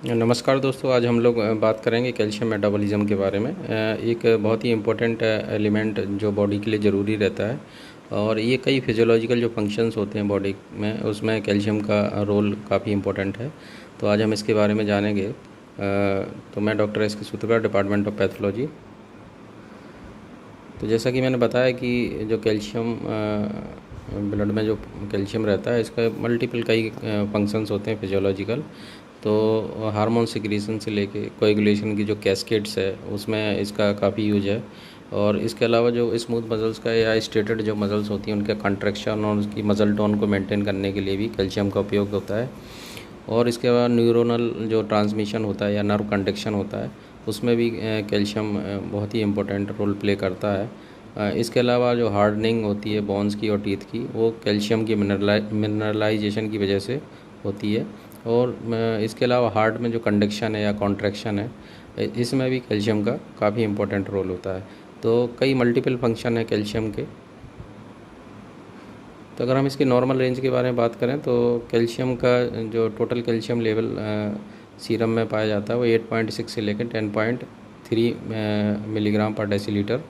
नमस्कार दोस्तों, आज हम लोग बात करेंगे कैल्शियम मेटाबॉलिज्म के बारे में। एक बहुत ही इम्पोर्टेंट एलिमेंट जो बॉडी के लिए ज़रूरी रहता है और ये कई फिजियोलॉजिकल जो फंक्शंस होते हैं बॉडी में, उसमें कैल्शियम का रोल काफ़ी इम्पोर्टेंट है। तो आज हम इसके बारे में जानेंगे। तो मैं डॉक्टर एस के सूत्रकर, डिपार्टमेंट ऑफ पैथोलॉजी। तो जैसा कि मैंने बताया कि जो कैल्शियम ब्लड में जो कैल्शियम रहता है, इसका मल्टीपल कई फंक्शंस होते हैं फिजियोलॉजिकल। तो हार्मोन सिक्रीशन से लेके कोएगुलेशन की जो कैस्केड्स है, उसमें इसका काफ़ी यूज है। और इसके अलावा जो स्मूथ मसल्स का या स्ट्रेटेड जो मसल्स होती हैं, उनका कंट्रैक्शन और उसकी मसल टोन को मेंटेन करने के लिए भी कैल्शियम का उपयोग होता है। और इसके बाद न्यूरोनल जो ट्रांसमिशन होता है या नर्व कंडक्शन होता है, उसमें भी कैल्शियम बहुत ही इम्पोर्टेंट रोल प्ले करता है। इसके अलावा जो हार्डनिंग होती है बोन्स की और टीथ की, वो कैल्शियम की मिनरलाइजेशन की वजह से होती है। और इसके अलावा हार्ट में जो कंडक्शन है या कॉन्ट्रैक्शन है, इसमें भी कैल्शियम का काफ़ी इम्पोर्टेंट रोल होता है। तो कई मल्टीपल फंक्शन है कैल्शियम के। तो अगर हम इसकी नॉर्मल रेंज के बारे में बात करें, तो कैल्शियम का जो टोटल कैल्शियम लेवल सीरम में पाया जाता है, वो 8.6 से लेकर 10.3 मिलीग्राम पर डेसीलीटर।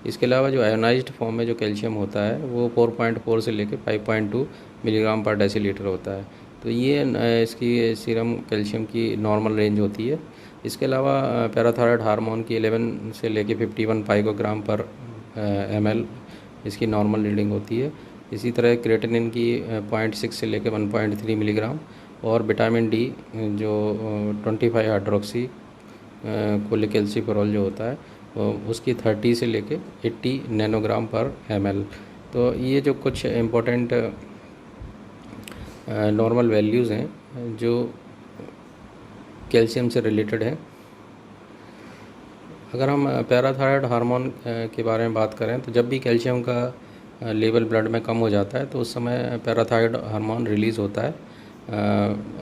इसके अलावा जो आयोनाइज्ड फॉर्म में जो कैल्शियम होता है, वो 4.4 से लेकर 5.2 मिलीग्राम पर डेसीलीटर होता है। तो ये इसकी सीरम कैल्शियम की नॉर्मल रेंज होती है। इसके अलावा पैराथायरॉयड हार्मोन की 11 से लेकर 51 पाइकोग्राम पर ml इसकी नॉर्मल रीडिंग होती है। इसी तरह क्रेटिनिन की 0.6 से लेकर 1.3 मिलीग्राम, और विटामिन डी जो 25 हाइड्रोक्सी कोलेकेल्सिफेरॉल जो होता है, उसकी 30 से लेके 80 नैनोग्राम पर ml। तो ये जो कुछ इम्पोर्टेंट नॉर्मल वैल्यूज़ हैं जो कैल्शियम से रिलेटेड हैं। अगर हम पैराथायरॉयड हार्मोन के बारे में बात करें, तो जब भी कैल्शियम का लेवल ब्लड में कम हो जाता है, तो उस समय पैराथायरॉयड हार्मोन रिलीज़ होता है।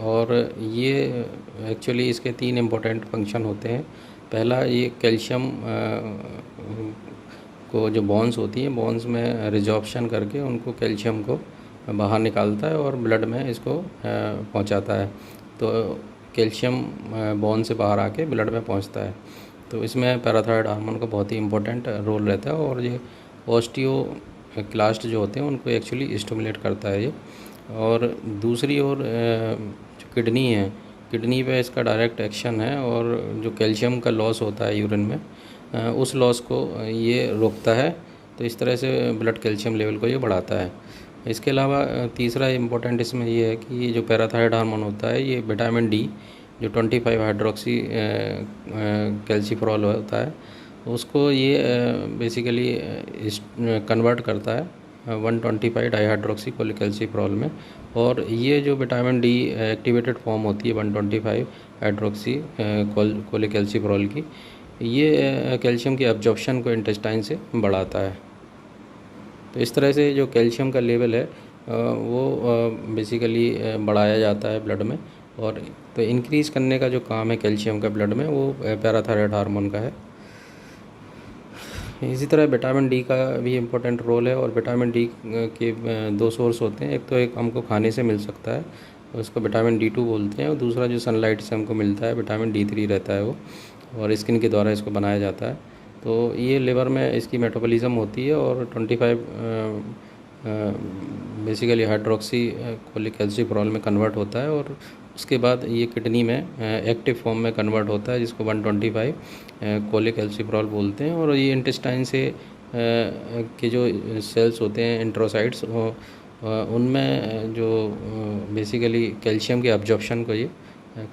और ये एक्चुअली इसके 3 इम्पोर्टेंट फंक्शन होते हैं। पहला, ये कैल्शियम को जो बोन्स होती हैं, बोन्स में रिजॉर्प्शन करके उनको कैल्शियम को बाहर निकालता है और ब्लड में इसको पहुंचाता है। तो कैल्शियम बोन से बाहर आके ब्लड में पहुंचता है। तो इसमें पैराथायरॉयड हार्मोन का बहुत ही इम्पोर्टेंट रोल रहता है। और ये ऑस्टियोक्लास्ट जो होते हैं, उनको एक्चुअली स्टिमुलेट करता है ये। और दूसरी ओर जो किडनी है, किडनी पे इसका डायरेक्ट एक्शन है, और जो कैल्शियम का लॉस होता है यूरिन में, उस लॉस को ये रोकता है। तो इस तरह से ब्लड कैल्शियम लेवल को ये बढ़ाता है। इसके अलावा तीसरा इम्पोर्टेंट इसमें ये है कि ये जो पैराथायरॉयड हार्मोन होता है, ये विटामिन डी जो 25 हाइड्रोक्सी कैल्सिफेरॉल होता है, उसको ये बेसिकली कन्वर्ट करता है 125 डाईहाइड्रोक्सी कोलेकेल्सिफेरॉल में। और ये जो विटामिन डी एक्टिवेटेड फॉर्म होती है 125 हाइड्रोक्सी कोलेकेल्सिफेरॉल की, ये कैल्शियम की एब्जॉर्प्शन को इंटेस्टाइन से बढ़ाता है। तो इस तरह से जो कैल्शियम का लेवल है वो बेसिकली बढ़ाया जाता है ब्लड में। और तो इंक्रीज़ करने का जो काम है कैल्शियम का ब्लड में, वो पैराथायरॉयड हार्मोन का है। इसी तरह विटामिन डी का भी इम्पोर्टेंट रोल है। और विटामिन डी के 2 सोर्स होते हैं। एक तो एक हमको खाने से मिल सकता है, उसको विटामिन D2 बोलते हैं, और दूसरा जो सनलाइट से हमको मिलता है, विटामिन D3 रहता है वो, और स्किन के द्वारा इसको बनाया जाता है। तो ये लिवर में इसकी मेटाबॉलिज्म होती है, और 25 बेसिकली हाइड्रोक्सी कोलेकेल्सिफेरॉल में कन्वर्ट होता है, और उसके बाद ये किडनी में एक्टिव फॉर्म में कन्वर्ट होता है, जिसको 125 कोलेकेल्सिफेरॉल बोलते हैं। और ये इंटेस्टाइन से के जो सेल्स होते हैं, एंट्रोसाइट्स, उनमें जो बेसिकली कैल्शियम के एब्जॉर्प्शन को ये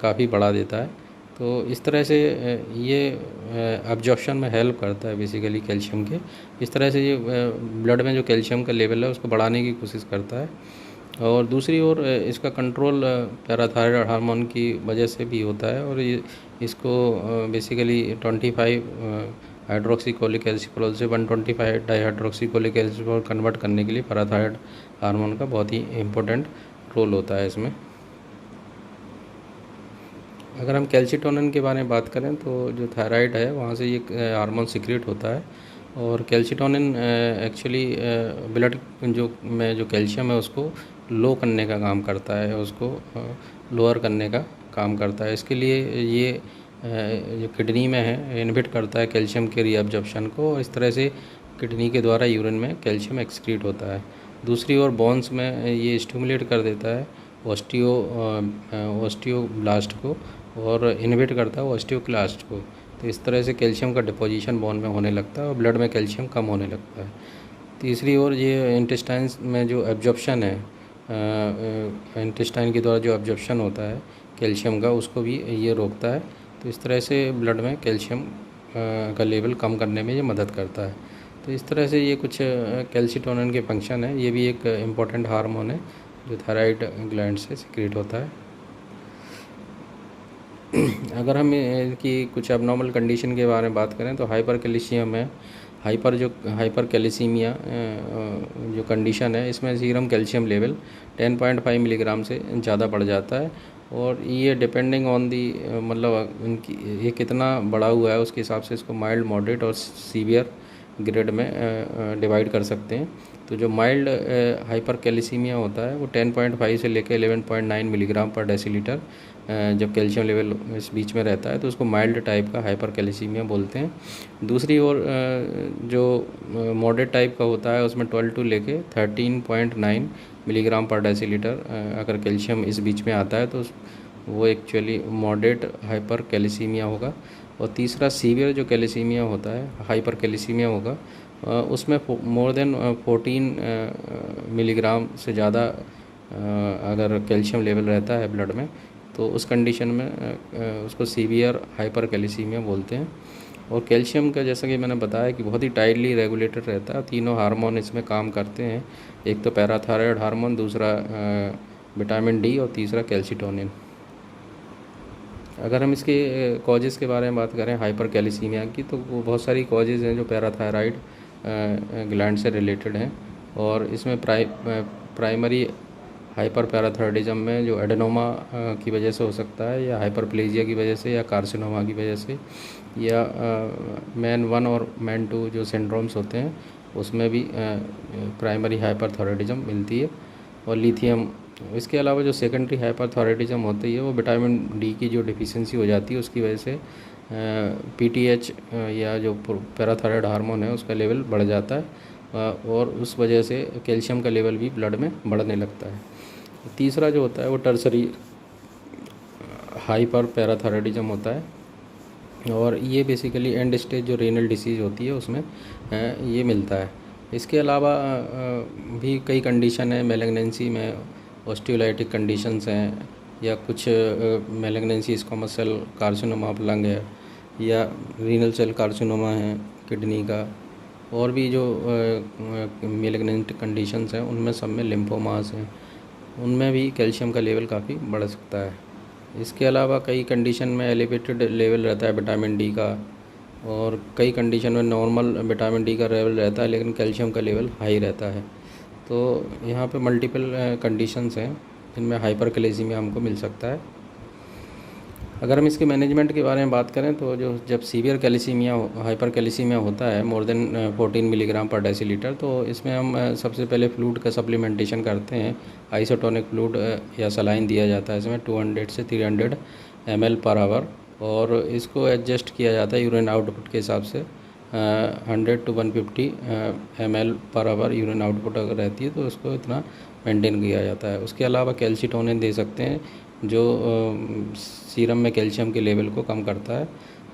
काफ़ी बढ़ा देता है। तो इस तरह से ये एब्जॉर्प्शन में हेल्प करता है बेसिकली कैल्शियम के। इस तरह से ये ब्लड में जो कैल्शियम का लेवल है, उसको बढ़ाने की कोशिश करता है। और दूसरी ओर इसका कंट्रोल पैराथायरॉयड हार्मोन की वजह से भी होता है। और ये इसको बेसिकली 25 हाइड्रोक्सी कोलेकेल्सिफेरॉल से 125 डाईहाइड्रोक्सी कोलेकेल्सिफेरॉल कन्वर्ट करने के लिए पैराथायरॉयड हार्मोन का बहुत ही इम्पोर्टेंट रोल होता है इसमें। अगर हम कैल्सिटोनिन के बारे में बात करें, तो जो थायराइड है, वहाँ से ये हार्मोन सिक्रेट होता है। और कैल्सिटोनिन एक्चुअली ब्लड जो कैल्शियम है, उसको लो करने का काम करता है, उसको लोअर करने का काम करता है। इसके लिए ये जो किडनी में है इनहिबिट करता है कैल्शियम के रीअब्जॉर्प्शन को, और इस तरह से किडनी के द्वारा यूरिन में कैल्शियम एक्सक्रीट होता है। दूसरी ओर बोन्स में ये स्टिमुलेट कर देता है ऑस्टियोब्लास्ट को, और इनहिबिट करता है ऑस्टियोक्लास्ट को। तो इस तरह से कैल्शियम का डिपोजिशन बोन में होने लगता है और ब्लड में कैल्शियम कम होने लगता है। तीसरी ओर ये इंटेस्टाइन में जो एब्जॉर्प्शन है, इंटेस्टाइन के द्वारा जो एब्जॉर्प्शन होता है कैल्शियम का, उसको भी ये रोकता है। तो इस तरह से ब्लड में कैल्शियम का लेवल कम करने में ये मदद करता है। तो इस तरह से ये कुछ कैल्सिटोनिन के फंक्शन है। ये भी एक इम्पॉर्टेंट हार्मोन है जो थायराइड ग्लैंड से सिक्रीट होता है। अगर हम इनकी कुछ एबनॉर्मल कंडीशन के बारे में बात करें तो हाइपरकैल्शियम है। हाइपरकैल्सीमिया जो कंडीशन है, इसमें सीरम कैल्शियम लेवल 10.5 मिलीग्राम से ज़्यादा बढ़ जाता है, और ये डिपेंडिंग ऑन दी मतलब इनकी ये कितना बढ़ा हुआ है उसके हिसाब से इसको माइल्ड, मॉडरेट और सीवियर ग्रेड में डिवाइड कर सकते हैं। तो जो माइल्ड हाइपरकैल्सीमिया होता है वो 10.5 से लेकर 11.9 मिलीग्राम पर डेसीलीटर जब कैल्शियम लेवल इस बीच में रहता है तो उसको माइल्ड टाइप का हाइपरकैल्सीमिया बोलते हैं। दूसरी ओर जो मॉडरेट टाइप का होता है उसमें 12 टू लेके 13.9 मिलीग्राम पर डेसीलीटर अगर कैल्शियम इस बीच में आता है तो वो एक्चुअली मॉडरेट हाइपरकैल्सीमिया होगा। और तीसरा सीवियर जो कैल्सीमिया होता है, हाइपरकैल्सीमिया होगा, उसमें मोर देन 14 मिलीग्राम से ज़्यादा अगर कैल्शियम लेवल रहता है ब्लड में तो उस कंडीशन में उसको सीवियर हाइपरकैल्सीमिया बोलते हैं। और कैल्शियम का जैसा कि मैंने बताया कि बहुत ही टाइटली रेगुलेटेड रहता है। तीनों हार्मोन इसमें काम करते हैं, एक तो पैराथायरॉयड हार्मोन, दूसरा विटामिन डी और तीसरा कैल्सिटोनिन। अगर हम इसके कॉजेज़ के बारे में बात करें हाइपरकैल्सीमिया की, तो वो बहुत सारी कॉजेज़ हैं जो पैराथायरॉयड ग्लैंड से रिलेटेड हैं, और इसमें प्राइमरी हाइपर पैराथायरॉयडिज्म में जो एडेनोमा की वजह से हो सकता है, या हाइपरप्लेजिया की वजह से, या कार्सिनोमा की वजह से, या मैन 1 और मैन 2 जो सिंड्रोम्स होते हैं उसमें भी प्राइमरी हाइपरथायरॉयडिज्म मिलती है। और लिथियम, इसके अलावा जो सेकेंडरी हाइपरथायरॉयडिज्म होती है वो विटामिन डी की जो डिफिशियंसी हो जाती है उसकी वजह से पीटीएच या जो पैराथायरॉयड हार्मोन है उसका लेवल बढ़ जाता है, और उस वजह से कैल्शियम का लेवल भी ब्लड में बढ़ने लगता है। तीसरा जो होता है वो टर्सरी हाइपर पैराथायरॉयडिज्म होता है, और ये बेसिकली एंड स्टेज जो रेनल डिसीज़ होती है उसमें ये मिलता है। इसके अलावा भी कई कंडीशन है, मैलिग्नेंसी में ऑस्टियोलाइटिक कंडीशंस हैं, या कुछ malignancy squamous cell carcinoma of lung है, या रीनल सेल कार्सिनोमा है किडनी का, और भी जो मैलिग्नेंट कंडीशंस हैं उनमें सब में लिम्फोमास हैं, उनमें भी कैल्शियम का लेवल काफ़ी बढ़ सकता है। इसके अलावा कई कंडीशन में एलिवेटेड लेवल रहता है विटामिन डी का, और कई कंडीशन में नॉर्मल विटामिन डी का लेवल रहता है लेकिन कैल्शियम का लेवल हाई रहता है। तो यहाँ पे मल्टीपल कंडीशंस हैं जिनमें हाइपरकैल्सीमिया हमको मिल सकता है। अगर हम इसके मैनेजमेंट के बारे में बात करें तो जब सीवियर कैल्सीमिया हाइपरकैल्सीमिया होता है मोर देन 14 मिलीग्राम पर डेसीलीटर, तो इसमें हम सबसे पहले फ्लूइड का सप्लीमेंटेशन करते हैं। आइसोटोनिक फ्लूइड या सलाइन दिया जाता है इसमें 200 से 300 ml पर आवर, और इसको एडजस्ट किया जाता है यूरिन आउटपुट के हिसाब से। 100 to 150 ml per hour urine output अगर रहती है तो उसको इतना मेंटेन किया जाता है। उसके अलावा कैल्सिटोनिन दे सकते हैं जो सीरम में कैल्शियम के लेवल को कम करता है,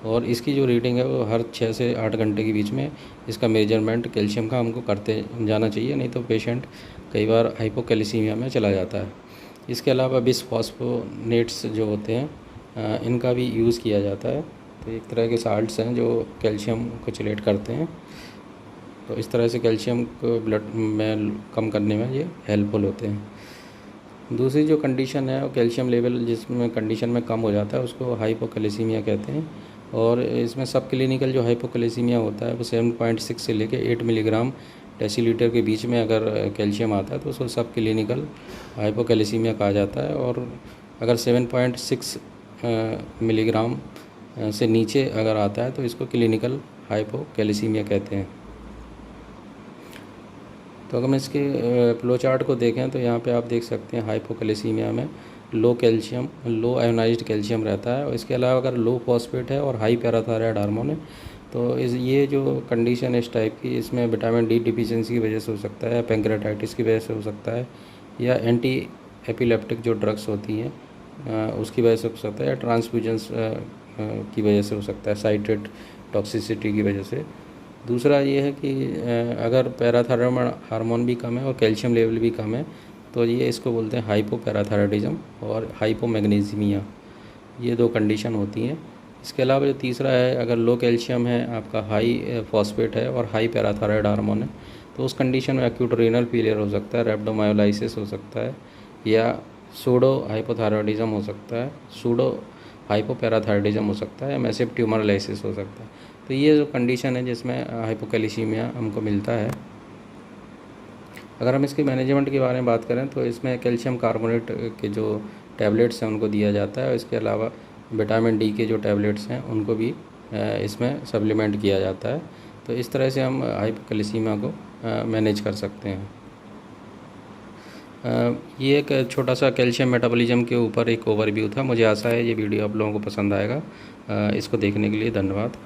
और इसकी जो रीडिंग है वो हर 6 से 8 घंटे के बीच में इसका मेजरमेंट कैल्शियम का हमको करते जाना चाहिए, नहीं तो पेशेंट कई बार हाइपोकैल्सीमिया में चला जाता है। इसके अलावा बिसफॉस्फोनेट्स जो होते हैं इनका भी यूज़ किया जाता है। तो एक तरह के साल्ट्स हैं जो कैल्शियम को चिलेट करते हैं, तो इस तरह से कैल्शियम को ब्लड में कम करने में ये हेल्पफुल होते हैं। दूसरी जो कंडीशन है वो कैल्शियम लेवल जिसमें कंडीशन में कम हो जाता है उसको हाइपोकैल्सीमिया कहते हैं, और इसमें सब क्लिनिकल जो हाइपोकैल्सीमिया होता है वो 7.6 से लेकर 8 मिलीग्राम डेसीलीटर के बीच में अगर कैल्शियम आता है तो उसको सब क्लिनिकल हाइपोकैल्सीमिया कहा जाता है, और अगर 7.6 मिलीग्राम से नीचे अगर आता है तो इसको क्लिनिकल हाइपोकैल्सीमिया कहते हैं। तो अगर हम इसके फ्लो चार्ट को देखें तो यहाँ पे आप देख सकते हैं हाइपोकैल्सीमिया में लो कैल्शियम, लो आयोनाइज्ड कैल्शियम रहता है। और इसके अलावा अगर लो फॉस्फेट है और हाई पैराथायराइड हार्मोन है तो ये जो कंडीशन है इस टाइप की, इसमें विटामिन डी डिफिशियंसी की वजह से हो सकता है, पैंक्रेटाइटिस की वजह से हो सकता है, या एंटी एपिलेप्टिक जो ड्रग्स होती हैं उसकी वजह से हो सकता है, या ट्रांसफ्यूजन्स की वजह से हो सकता है, साइट्रेट टॉक्सिसिटी की वजह से। दूसरा ये है कि अगर पैराथायरॉयड हार्मोन भी कम है और कैल्शियम लेवल भी कम है तो ये इसको बोलते हैं हाइपोपैराथायराइडिज्म और हाइपोमैग्नीसीमिया, ये दो कंडीशन होती हैं। इसके अलावा जो तीसरा है, अगर लो कैल्शियम है, आपका हाई फॉस्फेट है और हाई पैराथायराइड हार्मोन है, तो उस कंडीशन में एक्यूट रीनल फेलियर हो सकता है, रेब्डोमायोलाइसिस हो सकता है, या सूडो हाइपोथायरॉयडिज्म हो सकता है, सूडो हाइपोपैराथायराइडिज्म हो सकता है, या मैसिव ट्यूमरलाइसिस हो सकता है। तो ये जो कंडीशन है जिसमें हाइपोकैल्सीमिया हमको मिलता है। अगर हम इसके मैनेजमेंट के बारे में बात करें तो इसमें कैल्शियम कार्बोनेट के जो टैबलेट्स हैं उनको दिया जाता है, और इसके अलावा विटामिन डी के जो टैबलेट्स हैं उनको भी इसमें सप्लीमेंट किया जाता है। तो इस तरह से हम हाइपोकैल्सीमिया को मैनेज कर सकते हैं। ये एक छोटा सा कैल्शियम मेटाबॉलिज्म के ऊपर एक ओवरव्यू था। मुझे आशा है ये वीडियो आप लोगों को पसंद आएगा। इसको देखने के लिए धन्यवाद।